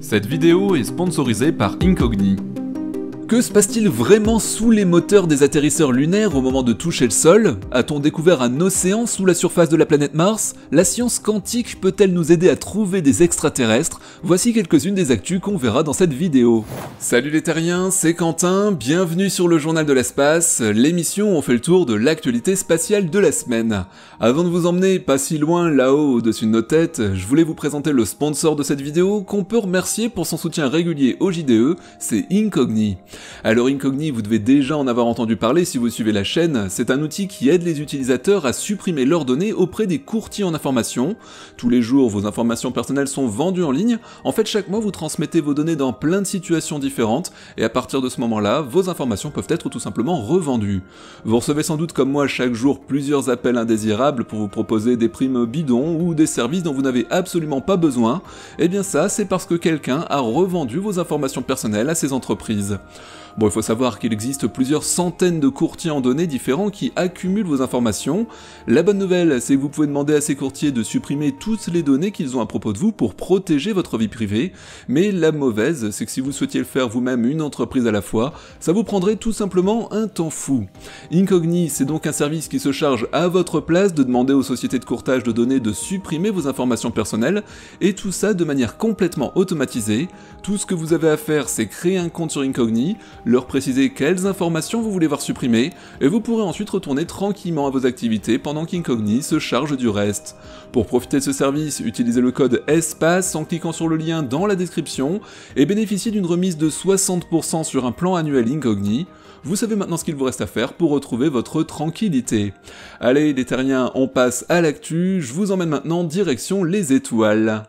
Cette vidéo est sponsorisée par Incogni. Que se passe-t-il vraiment sous les moteurs des atterrisseurs lunaires au moment de toucher le sol? A-t-on découvert un océan sous la surface de la planète Mars? La science quantique peut-elle nous aider à trouver des extraterrestres? Voici quelques-unes des actus qu'on verra dans cette vidéo. Salut les terriens, c'est Quentin, bienvenue sur le Journal de l'Espace, l'émission où on fait le tour de l'actualité spatiale de la semaine. Avant de vous emmener pas si loin là-haut au-dessus de nos têtes, je voulais vous présenter le sponsor de cette vidéo qu'on peut remercier pour son soutien régulier au JDE, c'est Incogni. Alors Incogni, vous devez déjà en avoir entendu parler si vous suivez la chaîne, c'est un outil qui aide les utilisateurs à supprimer leurs données auprès des courtiers en information. Tous les jours, vos informations personnelles sont vendues en ligne. En fait, chaque mois, vous transmettez vos données dans plein de situations différentes, et à partir de ce moment-là, vos informations peuvent être tout simplement revendues. Vous recevez sans doute comme moi chaque jour plusieurs appels indésirables pour vous proposer des primes bidons ou des services dont vous n'avez absolument pas besoin. Et bien ça, c'est parce que quelqu'un a revendu vos informations personnelles à ces entreprises. Bon, il faut savoir qu'il existe plusieurs centaines de courtiers en données différents qui accumulent vos informations. La bonne nouvelle, c'est que vous pouvez demander à ces courtiers de supprimer toutes les données qu'ils ont à propos de vous pour protéger votre vie privée. Mais la mauvaise, c'est que si vous souhaitiez le faire vous-même une entreprise à la fois, ça vous prendrait tout simplement un temps fou. Incogni, c'est donc un service qui se charge à votre place de demander aux sociétés de courtage de données de supprimer vos informations personnelles, et tout ça de manière complètement automatisée. Tout ce que vous avez à faire, c'est créer un compte sur Incogni, leur préciser quelles informations vous voulez voir supprimées, et vous pourrez ensuite retourner tranquillement à vos activités pendant qu'Incogni se charge du reste. Pour profiter de ce service, utilisez le code ESPACE en cliquant sur le lien dans la description, et bénéficiez d'une remise de 60% sur un plan annuel Incogni. Vous savez maintenant ce qu'il vous reste à faire pour retrouver votre tranquillité. Allez les terriens, on passe à l'actu, je vous emmène maintenant direction les étoiles.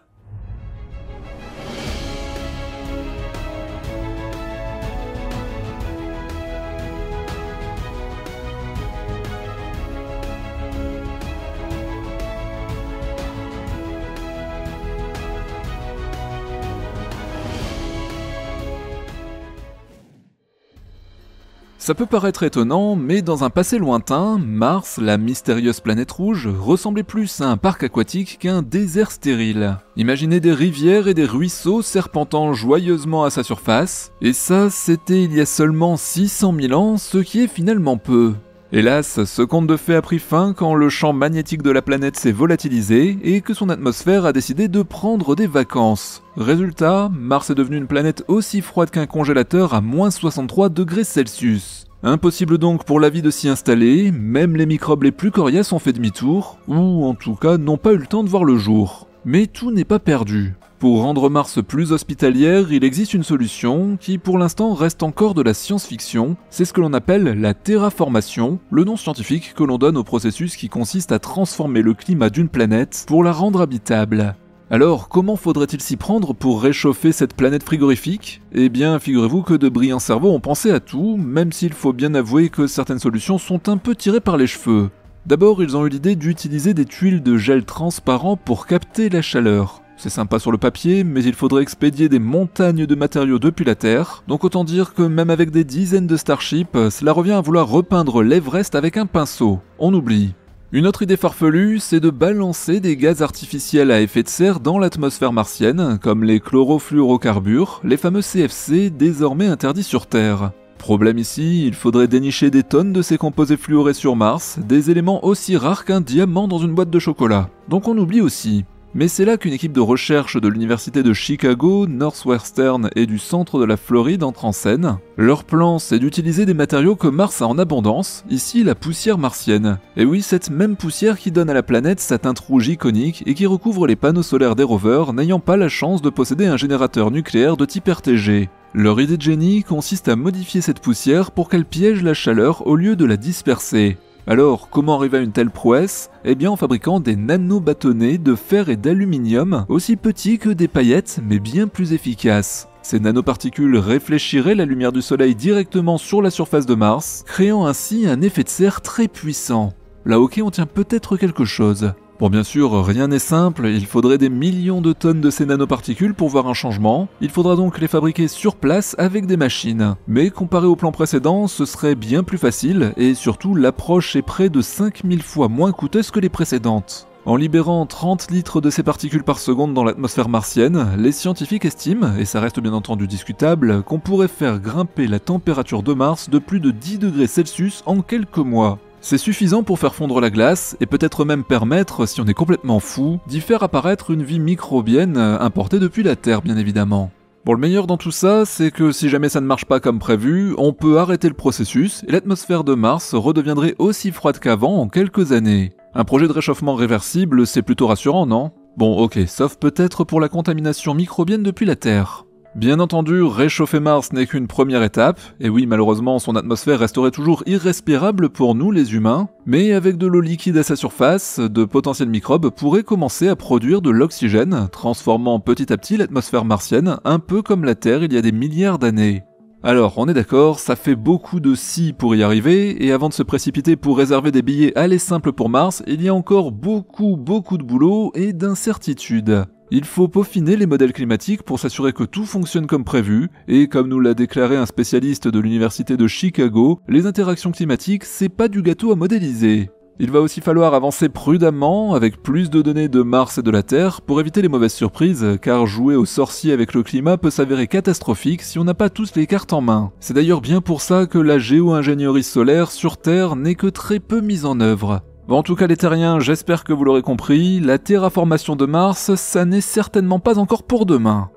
Ça peut paraître étonnant, mais dans un passé lointain, Mars, la mystérieuse planète rouge, ressemblait plus à un parc aquatique qu'à un désert stérile. Imaginez des rivières et des ruisseaux serpentant joyeusement à sa surface, et ça, c'était il y a seulement 600 000 ans, ce qui est finalement peu. Hélas, ce conte de fées a pris fin quand le champ magnétique de la planète s'est volatilisé et que son atmosphère a décidé de prendre des vacances. Résultat, Mars est devenu une planète aussi froide qu'un congélateur à moins 63 degrés Celsius. Impossible donc pour la vie de s'y installer, même les microbes les plus coriaces ont fait demi-tour, ou en tout cas n'ont pas eu le temps de voir le jour. Mais tout n'est pas perdu. Pour rendre Mars plus hospitalière, il existe une solution qui pour l'instant reste encore de la science-fiction, c'est ce que l'on appelle la terraformation, le nom scientifique que l'on donne au processus qui consiste à transformer le climat d'une planète pour la rendre habitable. Alors, comment faudrait-il s'y prendre pour réchauffer cette planète frigorifique? Eh bien, figurez-vous que de brillants cerveaux ont pensé à tout, même s'il faut bien avouer que certaines solutions sont un peu tirées par les cheveux. D'abord, ils ont eu l'idée d'utiliser des tuiles de gel transparent pour capter la chaleur. C'est sympa sur le papier, mais il faudrait expédier des montagnes de matériaux depuis la Terre, donc autant dire que même avec des dizaines de Starships, cela revient à vouloir repeindre l'Everest avec un pinceau. On oublie. Une autre idée farfelue, c'est de balancer des gaz artificiels à effet de serre dans l'atmosphère martienne, comme les chlorofluorocarbures, les fameux CFC désormais interdits sur Terre. Problème ici, il faudrait dénicher des tonnes de ces composés fluorés sur Mars, des éléments aussi rares qu'un diamant dans une boîte de chocolat. Donc on oublie aussi. Mais c'est là qu'une équipe de recherche de l'université de Chicago, Northwestern et du centre de la Floride entre en scène. Leur plan, c'est d'utiliser des matériaux que Mars a en abondance, ici la poussière martienne. Et oui, cette même poussière qui donne à la planète sa teinte rouge iconique et qui recouvre les panneaux solaires des rovers n'ayant pas la chance de posséder un générateur nucléaire de type RTG. Leur idée de génie consiste à modifier cette poussière pour qu'elle piège la chaleur au lieu de la disperser. Alors, comment arriver à une telle prouesse? Eh bien en fabriquant des nanobâtonnets de fer et d'aluminium, aussi petits que des paillettes, mais bien plus efficaces. Ces nanoparticules réfléchiraient la lumière du soleil directement sur la surface de Mars, créant ainsi un effet de serre très puissant. Là ok, on tient peut-être quelque chose. Bon bien sûr, rien n'est simple, il faudrait des millions de tonnes de ces nanoparticules pour voir un changement, il faudra donc les fabriquer sur place avec des machines. Mais comparé au plan précédent, ce serait bien plus facile, et surtout l'approche est près de 5000 fois moins coûteuse que les précédentes. En libérant 30 litres de ces particules par seconde dans l'atmosphère martienne, les scientifiques estiment, et ça reste bien entendu discutable, qu'on pourrait faire grimper la température de Mars de plus de 10 degrés Celsius en quelques mois. C'est suffisant pour faire fondre la glace, et peut-être même permettre, si on est complètement fou, d'y faire apparaître une vie microbienne importée depuis la Terre bien évidemment. Bon, le meilleur dans tout ça, c'est que si jamais ça ne marche pas comme prévu, on peut arrêter le processus, et l'atmosphère de Mars redeviendrait aussi froide qu'avant en quelques années. Un projet de réchauffement réversible, c'est plutôt rassurant, non? Bon, ok, sauf peut-être pour la contamination microbienne depuis la Terre. Bien entendu, réchauffer Mars n'est qu'une première étape, et oui, malheureusement, son atmosphère resterait toujours irrespirable pour nous, les humains, mais avec de l'eau liquide à sa surface, de potentiels microbes pourraient commencer à produire de l'oxygène, transformant petit à petit l'atmosphère martienne, un peu comme la Terre il y a des milliards d'années. Alors, on est d'accord, ça fait beaucoup de si pour y arriver, et avant de se précipiter pour réserver des billets aller simples pour Mars, il y a encore beaucoup de boulot et d'incertitudes. Il faut peaufiner les modèles climatiques pour s'assurer que tout fonctionne comme prévu, et comme nous l'a déclaré un spécialiste de l'université de Chicago, les interactions climatiques, c'est pas du gâteau à modéliser. Il va aussi falloir avancer prudemment, avec plus de données de Mars et de la Terre, pour éviter les mauvaises surprises, car jouer au sorcier avec le climat peut s'avérer catastrophique si on n'a pas tous les cartes en main. C'est d'ailleurs bien pour ça que la géo-ingénierie solaire sur Terre n'est que très peu mise en œuvre. Bon, en tout cas les terriens, j'espère que vous l'aurez compris, la terraformation de Mars, ça n'est certainement pas encore pour demain.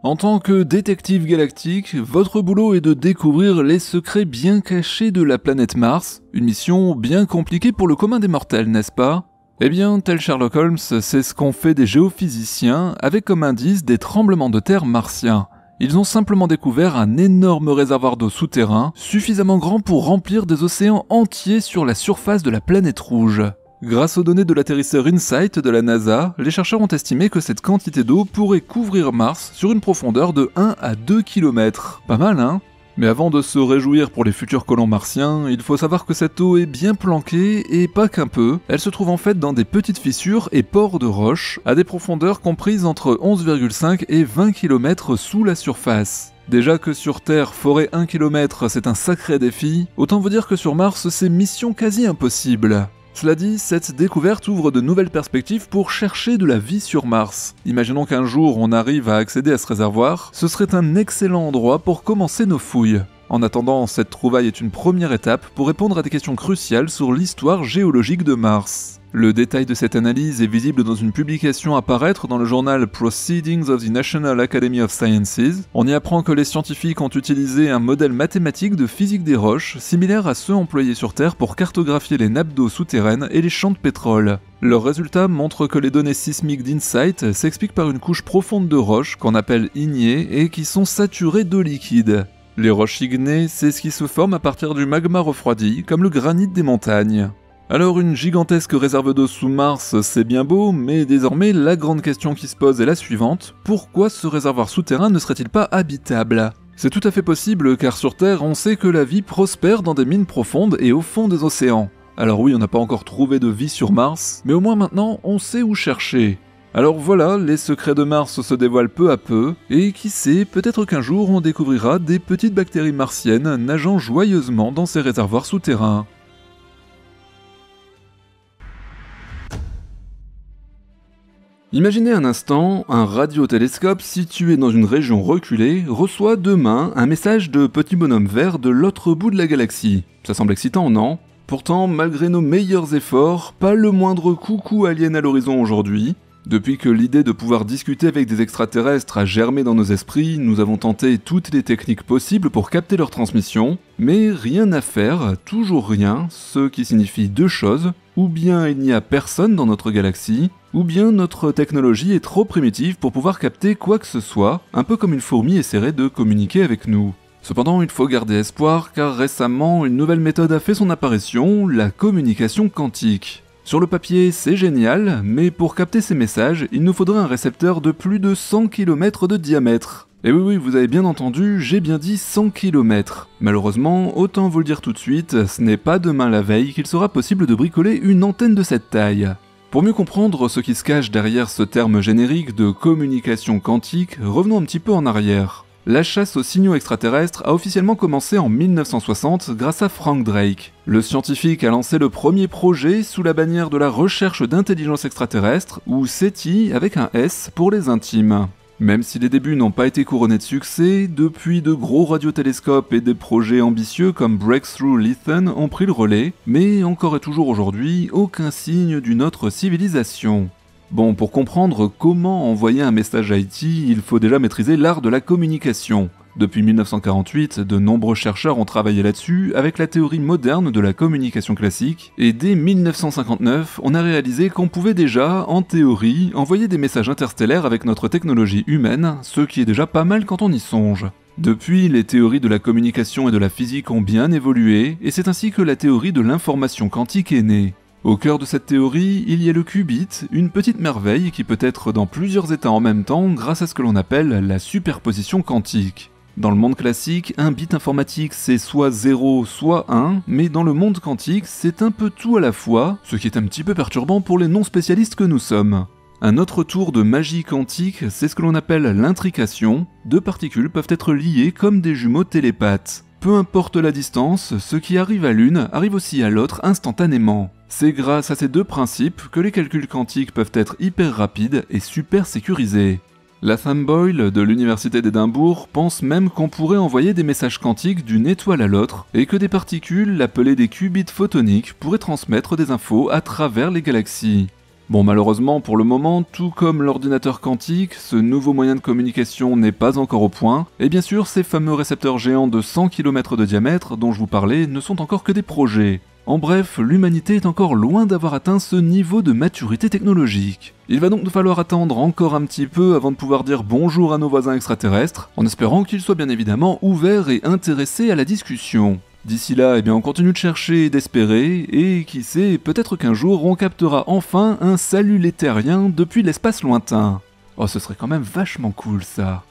En tant que détective galactique, votre boulot est de découvrir les secrets bien cachés de la planète Mars, une mission bien compliquée pour le commun des mortels, n'est-ce pas? Eh bien, tel Sherlock Holmes, c'est ce qu'ont fait des géophysiciens avec comme indice des tremblements de terre martiens. Ils ont simplement découvert un énorme réservoir d'eau souterrain, suffisamment grand pour remplir des océans entiers sur la surface de la planète rouge. Grâce aux données de l'atterrisseur InSight de la NASA, les chercheurs ont estimé que cette quantité d'eau pourrait couvrir Mars sur une profondeur de 1 à 2 km. Pas mal, hein? Mais avant de se réjouir pour les futurs colons martiens, il faut savoir que cette eau est bien planquée, et pas qu'un peu. Elle se trouve en fait dans des petites fissures et pores de roches, à des profondeurs comprises entre 11,5 et 20 km sous la surface. Déjà que sur Terre, forer 1 km c'est un sacré défi, autant vous dire que sur Mars c'est mission quasi impossible. Cela dit, cette découverte ouvre de nouvelles perspectives pour chercher de la vie sur Mars. Imaginons qu'un jour on arrive à accéder à ce réservoir, ce serait un excellent endroit pour commencer nos fouilles. En attendant, cette trouvaille est une première étape pour répondre à des questions cruciales sur l'histoire géologique de Mars. Le détail de cette analyse est visible dans une publication à paraître dans le journal Proceedings of the National Academy of Sciences. On y apprend que les scientifiques ont utilisé un modèle mathématique de physique des roches, similaire à ceux employés sur Terre pour cartographier les nappes d'eau souterraines et les champs de pétrole. Leurs résultats montrent que les données sismiques d'InSight s'expliquent par une couche profonde de roches qu'on appelle ignées et qui sont saturées d'eau liquide. Les roches ignées, c'est ce qui se forme à partir du magma refroidi, comme le granit des montagnes. Alors une gigantesque réserve d'eau sous Mars, c'est bien beau, mais désormais la grande question qui se pose est la suivante, pourquoi ce réservoir souterrain ne serait-il pas habitable ? C'est tout à fait possible car sur Terre on sait que la vie prospère dans des mines profondes et au fond des océans. Alors oui, on n'a pas encore trouvé de vie sur Mars, mais au moins maintenant on sait où chercher. Alors voilà, les secrets de Mars se dévoilent peu à peu, et qui sait, peut-être qu'un jour on découvrira des petites bactéries martiennes nageant joyeusement dans ces réservoirs souterrains. Imaginez un instant, un radiotélescope situé dans une région reculée reçoit demain un message de petit bonhomme vert de l'autre bout de la galaxie. Ça semble excitant, non ? Pourtant, malgré nos meilleurs efforts, pas le moindre coucou alien à l'horizon aujourd'hui. Depuis que l'idée de pouvoir discuter avec des extraterrestres a germé dans nos esprits, nous avons tenté toutes les techniques possibles pour capter leur transmission, mais rien à faire, toujours rien, ce qui signifie deux choses, ou bien il n'y a personne dans notre galaxie, ou bien notre technologie est trop primitive pour pouvoir capter quoi que ce soit, un peu comme une fourmi essaierait de communiquer avec nous. Cependant, il faut garder espoir car récemment, une nouvelle méthode a fait son apparition, la communication quantique. Sur le papier, c'est génial, mais pour capter ces messages, il nous faudrait un récepteur de plus de 100 km de diamètre. Et oui, vous avez bien entendu, j'ai bien dit 100 km. Malheureusement, autant vous le dire tout de suite, ce n'est pas demain la veille qu'il sera possible de bricoler une antenne de cette taille. Pour mieux comprendre ce qui se cache derrière ce terme générique de communication quantique, revenons un petit peu en arrière. La chasse aux signaux extraterrestres a officiellement commencé en 1960 grâce à Frank Drake. Le scientifique a lancé le premier projet sous la bannière de la recherche d'intelligence extraterrestre, ou SETI avec un S pour les intimes. Même si les débuts n'ont pas été couronnés de succès, depuis de gros radiotélescopes et des projets ambitieux comme Breakthrough Lithium ont pris le relais, mais encore et toujours aujourd'hui, aucun signe d'une autre civilisation. Bon, pour comprendre comment envoyer un message à Haïti, il faut déjà maîtriser l'art de la communication. Depuis 1948, de nombreux chercheurs ont travaillé là-dessus avec la théorie moderne de la communication classique, et dès 1959, on a réalisé qu'on pouvait déjà, en théorie, envoyer des messages interstellaires avec notre technologie humaine, ce qui est déjà pas mal quand on y songe. Depuis, les théories de la communication et de la physique ont bien évolué, et c'est ainsi que la théorie de l'information quantique est née. Au cœur de cette théorie, il y a le qubit, une petite merveille qui peut être dans plusieurs états en même temps grâce à ce que l'on appelle la superposition quantique. Dans le monde classique, un bit informatique c'est soit 0, soit 1, mais dans le monde quantique, c'est un peu tout à la fois, ce qui est un petit peu perturbant pour les non-spécialistes que nous sommes. Un autre tour de magie quantique, c'est ce que l'on appelle l'intrication. Deux particules peuvent être liées comme des jumeaux télépathes. Peu importe la distance, ce qui arrive à l'une arrive aussi à l'autre instantanément. C'est grâce à ces deux principes que les calculs quantiques peuvent être hyper rapides et super sécurisés. Latham Boyle de l'université d'Édimbourg pense même qu'on pourrait envoyer des messages quantiques d'une étoile à l'autre et que des particules, appelées des qubits photoniques, pourraient transmettre des infos à travers les galaxies. Bon, malheureusement pour le moment, tout comme l'ordinateur quantique, ce nouveau moyen de communication n'est pas encore au point, et bien sûr ces fameux récepteurs géants de 100 km de diamètre dont je vous parlais ne sont encore que des projets. En bref, l'humanité est encore loin d'avoir atteint ce niveau de maturité technologique. Il va donc nous falloir attendre encore un petit peu avant de pouvoir dire bonjour à nos voisins extraterrestres, en espérant qu'ils soient bien évidemment ouverts et intéressés à la discussion. D'ici là, on continue de chercher et d'espérer, et qui sait, peut-être qu'un jour on captera enfin un salut léthérien depuis l'espace lointain. Oh, ce serait quand même vachement cool ça.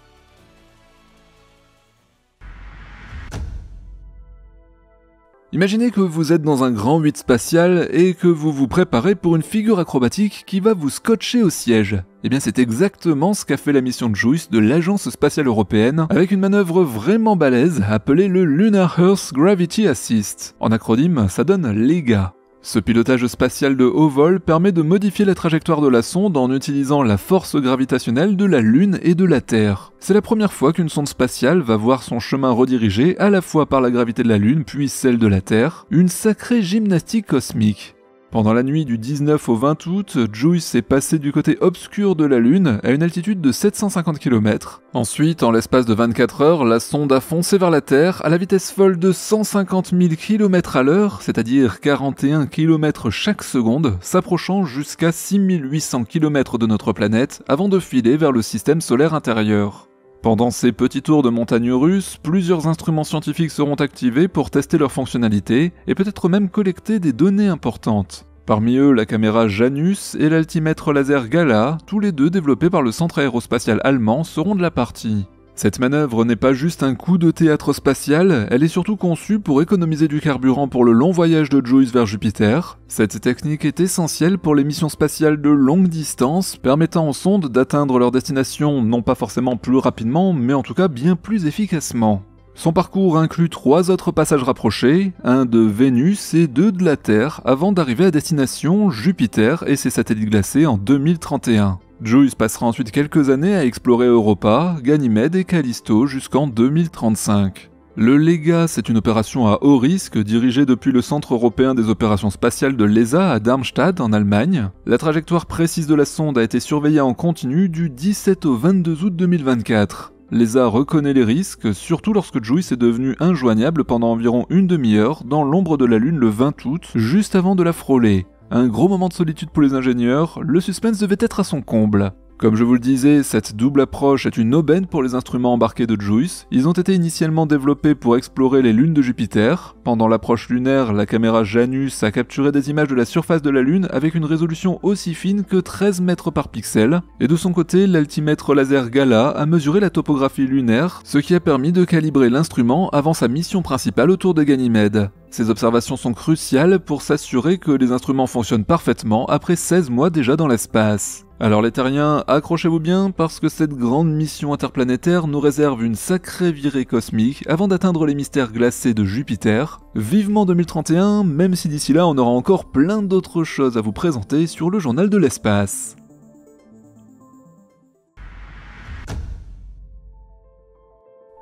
Imaginez que vous êtes dans un grand 8 spatial et que vous vous préparez pour une figure acrobatique qui va vous scotcher au siège. Eh bien c'est exactement ce qu'a fait la mission JUICE de l'Agence Spatiale Européenne avec une manœuvre vraiment balèze appelée le Lunar Earth Gravity Assist. En acronyme, ça donne LEGA. Ce pilotage spatial de haut vol permet de modifier la trajectoire de la sonde en utilisant la force gravitationnelle de la Lune et de la Terre. C'est la première fois qu'une sonde spatiale va voir son chemin redirigé à la fois par la gravité de la Lune puis celle de la Terre, une sacrée gymnastique cosmique. Pendant la nuit du 19 au 20 août, JUICE est passé du côté obscur de la Lune à une altitude de 750 km. Ensuite, en l'espace de 24 heures, la sonde a foncé vers la Terre à la vitesse folle de 150 000 km à l'heure, c'est-à-dire 41 km chaque seconde, s'approchant jusqu'à 6800 km de notre planète avant de filer vers le système solaire intérieur. Pendant ces petits tours de montagnes russes, plusieurs instruments scientifiques seront activés pour tester leur fonctionnalité et peut-être même collecter des données importantes. Parmi eux, la caméra Janus et l'altimètre laser Gala, tous les deux développés par le centre aérospatial allemand, seront de la partie. Cette manœuvre n'est pas juste un coup de théâtre spatial, elle est surtout conçue pour économiser du carburant pour le long voyage de JUICE vers Jupiter. Cette technique est essentielle pour les missions spatiales de longue distance, permettant aux sondes d'atteindre leur destination non pas forcément plus rapidement, mais en tout cas bien plus efficacement. Son parcours inclut 3 autres passages rapprochés, un de Vénus et 2 de la Terre, avant d'arriver à destination Jupiter et ses satellites glacés en 2031. JUICE passera ensuite quelques années à explorer Europa, Ganymède et Callisto jusqu'en 2035. Le LEGA, c'est une opération à haut risque dirigée depuis le Centre européen des opérations spatiales de l'ESA à Darmstadt en Allemagne. La trajectoire précise de la sonde a été surveillée en continu du 17 au 22 août 2024. L'ESA reconnaît les risques, surtout lorsque JUICE est devenu injoignable pendant environ une demi-heure dans l'ombre de la Lune le 20 août, juste avant de la frôler. Un gros moment de solitude pour les ingénieurs, le suspense devait être à son comble. Comme je vous le disais, cette double approche est une aubaine pour les instruments embarqués de JUICE. Ils ont été initialement développés pour explorer les lunes de Jupiter. Pendant l'approche lunaire, la caméra Janus a capturé des images de la surface de la Lune avec une résolution aussi fine que 13 mètres par pixel. Et de son côté, l'altimètre laser Gala a mesuré la topographie lunaire, ce qui a permis de calibrer l'instrument avant sa mission principale autour de Ganymède. Ces observations sont cruciales pour s'assurer que les instruments fonctionnent parfaitement après 16 mois déjà dans l'espace. Alors les terriens, accrochez-vous bien parce que cette grande mission interplanétaire nous réserve une sacrée virée cosmique avant d'atteindre les mystères glacés de Jupiter. Vivement 2031, même si d'ici là on aura encore plein d'autres choses à vous présenter sur le journal de l'espace.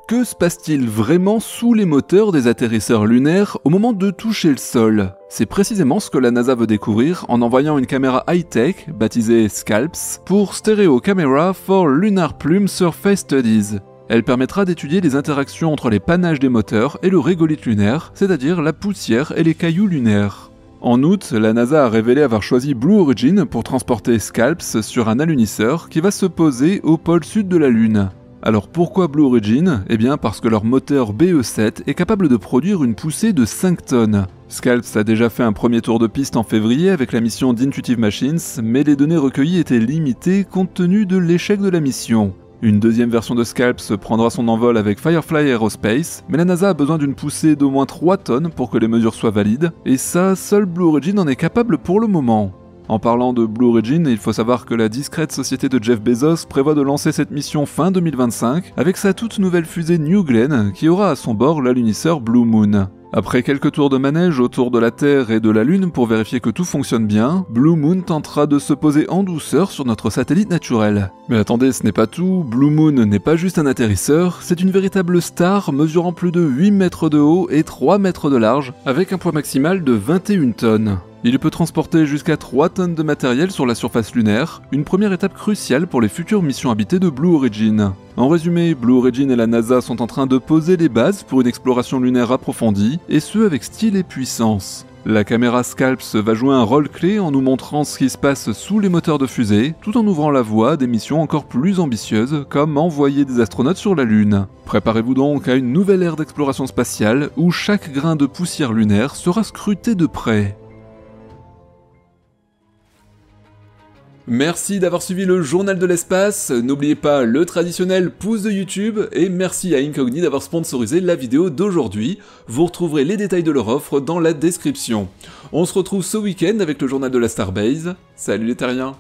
Que se passe-t-il vraiment sous les moteurs des atterrisseurs lunaires au moment de toucher le sol? C'est précisément ce que la NASA veut découvrir en envoyant une caméra high-tech, baptisée SCALPS, pour Stereo Camera for Lunar Plume Surface Studies. Elle permettra d'étudier les interactions entre les panaches des moteurs et le régolithe lunaire, c'est-à-dire la poussière et les cailloux lunaires. En août, la NASA a révélé avoir choisi Blue Origin pour transporter SCALPS sur un alunisseur qui va se poser au pôle sud de la Lune. Alors pourquoi Blue Origin? Eh bien parce que leur moteur BE7 est capable de produire une poussée de 5 tonnes. SCALPS a déjà fait un premier tour de piste en février avec la mission d'Intuitive Machines, mais les données recueillies étaient limitées compte tenu de l'échec de la mission. Une deuxième version de SCALPS prendra son envol avec Firefly Aerospace, mais la NASA a besoin d'une poussée d'au moins 3 tonnes pour que les mesures soient valides, et ça, seul Blue Origin en est capable pour le moment. En parlant de Blue Origin, il faut savoir que la discrète société de Jeff Bezos prévoit de lancer cette mission fin 2025 avec sa toute nouvelle fusée New Glenn qui aura à son bord l'alunisseur Blue Moon. Après quelques tours de manège autour de la Terre et de la Lune pour vérifier que tout fonctionne bien, Blue Moon tentera de se poser en douceur sur notre satellite naturel. Mais attendez, ce n'est pas tout, Blue Moon n'est pas juste un atterrisseur, c'est une véritable star mesurant plus de 8 mètres de haut et 3 mètres de large, avec un poids maximal de 21 tonnes. Il peut transporter jusqu'à 3 tonnes de matériel sur la surface lunaire, une première étape cruciale pour les futures missions habitées de Blue Origin. En résumé, Blue Origin et la NASA sont en train de poser les bases pour une exploration lunaire approfondie, et ce avec style et puissance. La caméra SCALPS va jouer un rôle clé en nous montrant ce qui se passe sous les moteurs de fusée, tout en ouvrant la voie à des missions encore plus ambitieuses, comme envoyer des astronautes sur la Lune. Préparez-vous donc à une nouvelle ère d'exploration spatiale, où chaque grain de poussière lunaire sera scruté de près. Merci d'avoir suivi le journal de l'espace, n'oubliez pas le traditionnel pouce de YouTube et merci à Incogni d'avoir sponsorisé la vidéo d'aujourd'hui. Vous retrouverez les détails de leur offre dans la description. On se retrouve ce week-end avec le journal de la Starbase. Salut les terriens!